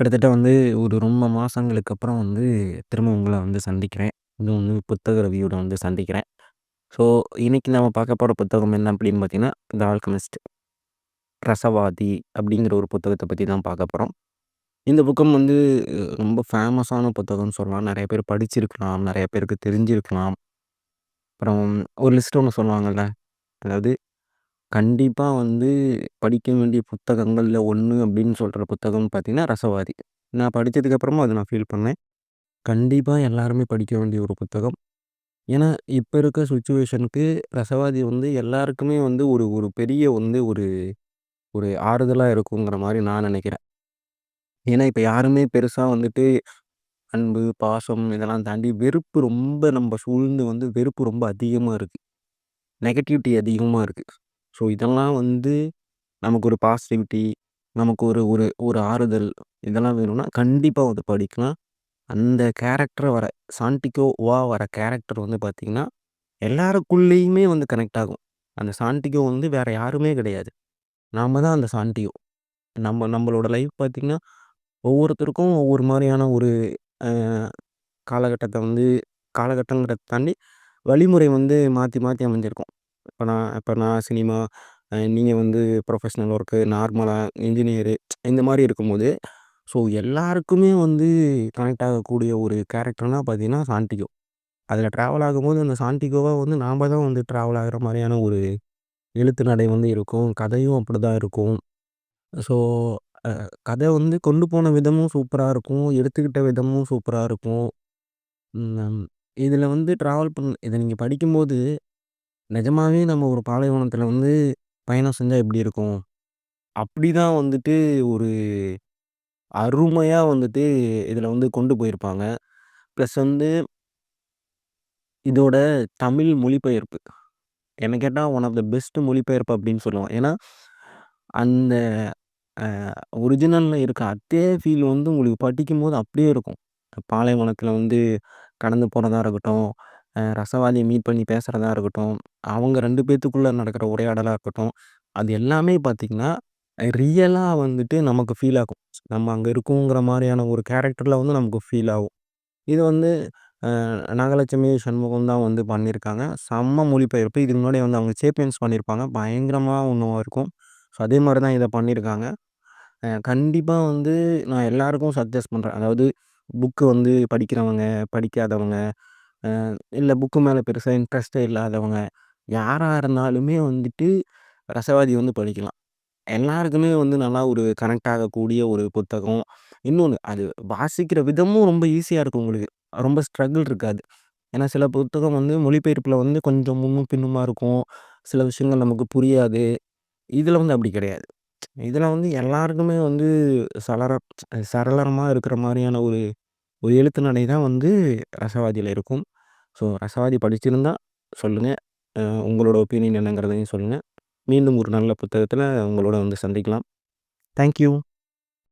கிட்டத்தட்ட ஒரு ரொம்ப மாசங்களுக்கு அப்புறம் திரும்ப உங்கள சந்திக்கிறேன். அதுவும் புத்தக ரிவ்யூட சந்திக்கிறேன். ஸோ, இன்னைக்கு நம்ம பார்க்க போற புத்தகம் என்ன அப்படின்னு பார்த்தீங்கன்னா, "த ஆல்கெமிஸ்ட்" ரசவாதி அப்படிங்கிற ஒரு புத்தகத்த பத்தி தான் பார்க்க போறோம். இந்த புக்கம் ரொம்ப ஃபேமஸான புத்தகம்னு சொல்லலாம். நெறைய பேர் படிச்சிருக்கலாம். நெறைய பேருக்கு தெரிஞ்சிருக்கலாம். அப்புறம் ஒரு லிஸ்ட் ஒண்ணு சொல்லுவாங்கல்ல. அதாவது கண்டிப்பா படிக்க வேண்டிய புத்தகங்கள்ல ஒண்ணு அப்படின்னு சொல்ற புத்தகம்னு பார்த்தீங்கன்னா, ரசவாதி. நான் படிச்சதுக்கு அப்புறமும் அத நான் ஃபீல் பண்ணேன். கண்டிப்பா எல்லாருமே படிக்க வேண்டிய ஒரு புத்தகம். ஏன்னா, இப்ப இருக்க சிச்சுவேஷனுக்கு ரசவாதி எல்லாருக்குமே ஒரு ஒரு பெரிய ஒரு ஒரு ஆறுதலா இருக்குங்கிற மாரி நான் நெனைக்கிறேன். ஏன்னா, இப்ப யாருமே பெருசா அன்பு, பாசம் இதெல்லாம் தாண்டி வெறுப்பு ரொம்ப நம்ம சூழ்ந்து வெறுப்பு ரொம்ப அதிகமா இருக்கு. நெகட்டிவிட்டி அதிகமா இருக்கு. ஸோ, இதெல்லாம் நமக்கு ஒரு பாசிட்டிவிட்டி, நமக்கு ஒரு ஒரு ஒரு ஆறுதல் இதெல்லாம் வேணும்னா, கண்டிப்பா படிக்கலாம். அந்த கேரக்டர் வர சாண்டிகோவா வர கேரக்டர் பார்த்தீங்கன்னா, எல்லாருக்குள்ளேயுமே கனெக்ட் ஆகும். அந்த சாண்டிகோ வேற யாருமே கிடையாது. நாம தான் அந்த சாண்டிகோ. நம்மளோட லைஃப் பார்த்தீங்கன்னா, ஒவ்வொருத்தருக்கும் ஒவ்வொரு மாரியான ஒரு அ காலகட்டத்த காலகட்டங்கிறத தாண்டி வழிமுறை மாத்தி மாத்தி அமைஞ்சிருக்கும். இப்ப நான் சினிமா, நீங்க ப்ரொஃபஷனல் ஒர்க்கு, நார்மலா இன்ஜினியரு இந்த மாரி இருக்கும்போது, ஸோ எல்லாருக்குமே கனெக்ட் ஆகக்கூடிய ஒரு கேரக்டர்னா பார்த்தீங்கன்னா, சாண்டிகோ. அதில ட்ராவல் ஆகும்போது அந்த சாண்டிகோவா நாம தான் ட்ராவல் ஆகுற மாரியான ஒரு எழுத்து நடை இருக்கும். கதையும் அப்படிதான் இருக்கும். ஸோ, அ கதை கொண்டு போன விதமும் சூப்பரா இருக்கும். எடுத்துக்கிட்ட விதமும் சூப்பரா இருக்கும். ம். இதில இத நீங்க படிக்கும்போது, நிஜமாவே நம்ம ஒரு பாலைவனத்தில பயணம் செஞ்சா எப்படி இருக்கும்? அப்படிதான் ஒரு அருமையா இதில கொண்டு போயிருப்பாங்க. பிளஸ் இதோட தமிழ் மொழிபெயர்ப்பு. என்ன கேட்டா ஒன் ஆஃப் த பெஸ்ட் மொழிபெயர்ப்பு அப்படின்னு சொல்லுவேன். ஏன்னா, அந்த அ ஒரிஜினல்ல இருக்க அதே ஃபீல் உங்களுக்கு படிக்கும்போது அப்படியே இருக்கும். பாலைவனத்தில கடந்து போறதா இருக்கட்டும், ரசவாதிய மீட் பண்ணி பேசுறதா இருக்கட்டும், அவங்க 2 பேத்துக்குள்ள நடக்கிற உரையாடலா இருக்கட்டும், அது எல்லாமே பார்த்தீங்கன்னா, ரியலா நமக்கு ஃபீல் ஆகும். நம்ம அங்க இருக்கோங்கிற மாரியான ஒரு கேரக்டர்ல நமக்கு ஃபீல் ஆகும். இது நாகலட்சுமி சண்முகம் தான் பண்ணியிருக்காங்க. செம்ம மொழிபெயர்ப்பு. இதுக்கு முன்னாடி அவங்க சேப்பியன்ஸ் பண்ணியிருப்பாங்க. பயங்கரமா ஒண்ணு இருக்கும். ஸோ அதே மாரி தான் இத பண்ணியிருக்காங்க. கண்டிப்பா நான் எல்லாருக்கும் சஜெஸ்ட் பண்றேன். அதாவது புக்கு படிக்கிறவங்க, படிக்காதவங்க, அ இல்ல புக்கு மேல பெருசா இன்ட்ரெஸ்ட்டே இல்லாதவங்க, யாரா இருந்தாலுமே ரசவாதி படிக்கலாம். எல்லாருக்குமே நல்லா ஒரு கனெக்ட் ஆகக்கூடிய ஒரு புத்தகம். இன்னொன்னு அது வாசிக்கிற விதமும் ரொம்ப ஈஸியா இருக்கும் உங்களுக்கு. ரொம்ப ஸ்ட்ரகிள் இருக்காது. ஏன்னா சில புத்தகம் மொழிபெயர்ப்புல கொஞ்சம் முன்னும் பின்னுமா இருக்கும். சில விஷயங்கள் நமக்கு புரியாது. இதுல அப்படி கிடையாது. இதுல எல்லாருக்குமே சலர சரளமா இருக்கிற மாரியான ஒரு ஒரு எழுத்து நடை தான் ரசவாதியில இருக்கும். ஸோ ரசவாதி படிச்சிருந்தா சொல்லுங்க. உங்களோட ஒப்பீனியன் என்னங்கிறதையும் சொல்லுங்க. மீண்டும் ஒரு நல்ல புத்தகத்தில உங்களோட சந்திக்கலாம். Thank you.